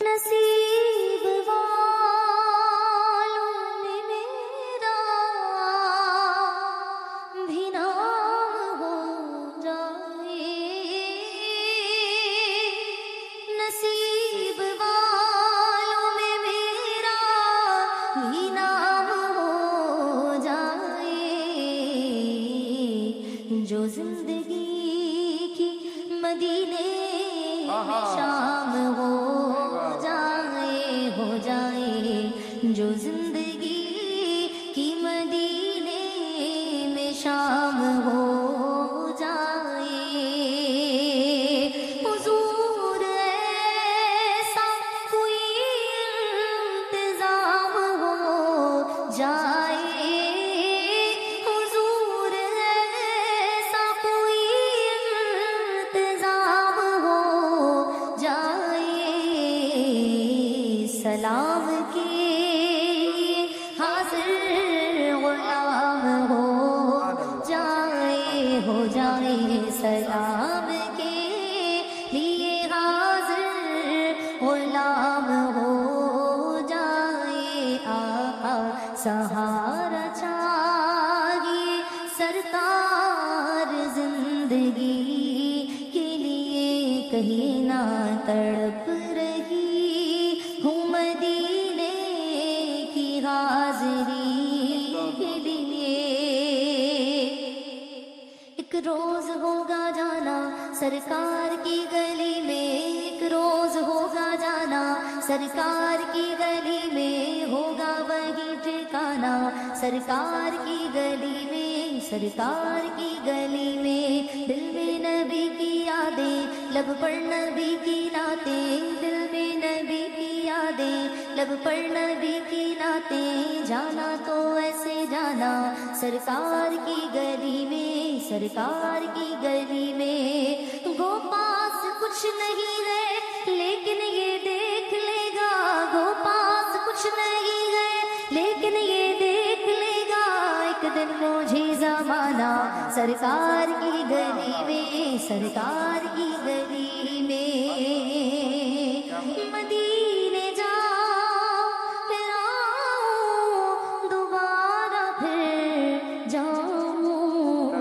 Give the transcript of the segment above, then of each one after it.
نصیب والوں میں میرا بھی نام ہو جائے، نصیب والوں میں میرا بھی نام ہو جائے، جو زندگی کی مدینے میں شام ہو جائے، جو زندگی کی مدینے میں شام ہو جائے، حضور ایسا کوئی انتظام ہو جائے، حضور ایسا کوئی انتظام ہو جائے، سلام کے حاضر غلام ہو جائے، سلام کے لیے حاضر غلام ہو جائے، آقا سہارا چاہیے سرکار زندگی کے لیے، کہیں نہ تڑپ رہی ہوں مدینے کی حاضری کے لیے، ایک روز ہوگا جانا سرکار کی گلی میں، ایک روز ہوگا جانا سرکار کی گلی میں، ہوگا وہی ٹھکانا سرکار کی گلی میں، سرکار کی گلی میں، دل میں نبی کی یادیں، لب پر نبی کی نعتیں، دل میں نبی کی یادیں، لب پر نبی کی نعتیں، جانا تو ایسے جانا سرکار کی گلی میں، سرکار کی گلی میں، گو پاس کچھ نہیں ہے لیکن یہ دیکھ لے گا، گو پاس کچھ نہیں ہے لیکن یہ دیکھ لے گا، ایک دن مجھے زمانہ سرکار کی گلی میں، سرکار کی گلی میں، مدینے جاؤ پھر آؤں دوبارہ پھر جاؤں،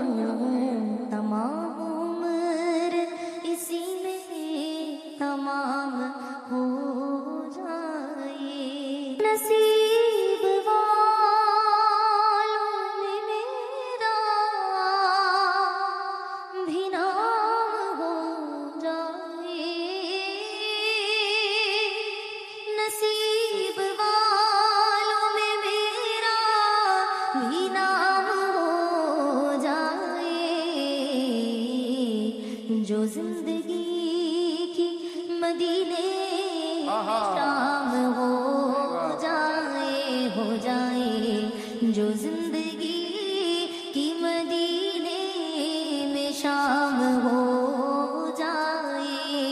تمام عمر اسی میں تمام ہو جائے، نصیب والوں میں میرا بھی نام ہو جائے، نصیب والوں میں میرا بھی نام ہو جائے، جو زندگی کی مدینے میں شام ہو جائے، جو زندگی کی مدینے میں شام ہو جائے،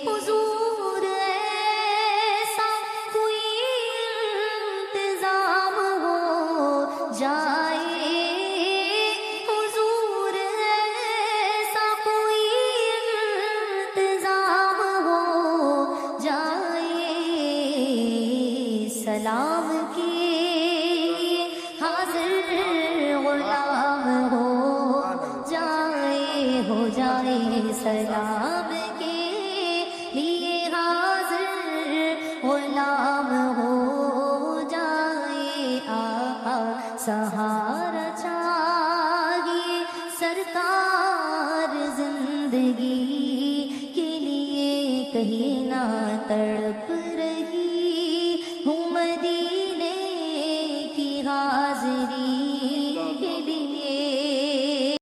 حضور ایسا کوئی انتظام ہو جائے، حضور ایسا کوئی انتظام ہو جائے، سلام کے حاضر غلام ہو جائے، سلام کے لیے حاضر غلام ہو جائے، آقا سہارا چاہیے سرکار زندگی کے لیے، کہیں نہ تڑپ رہی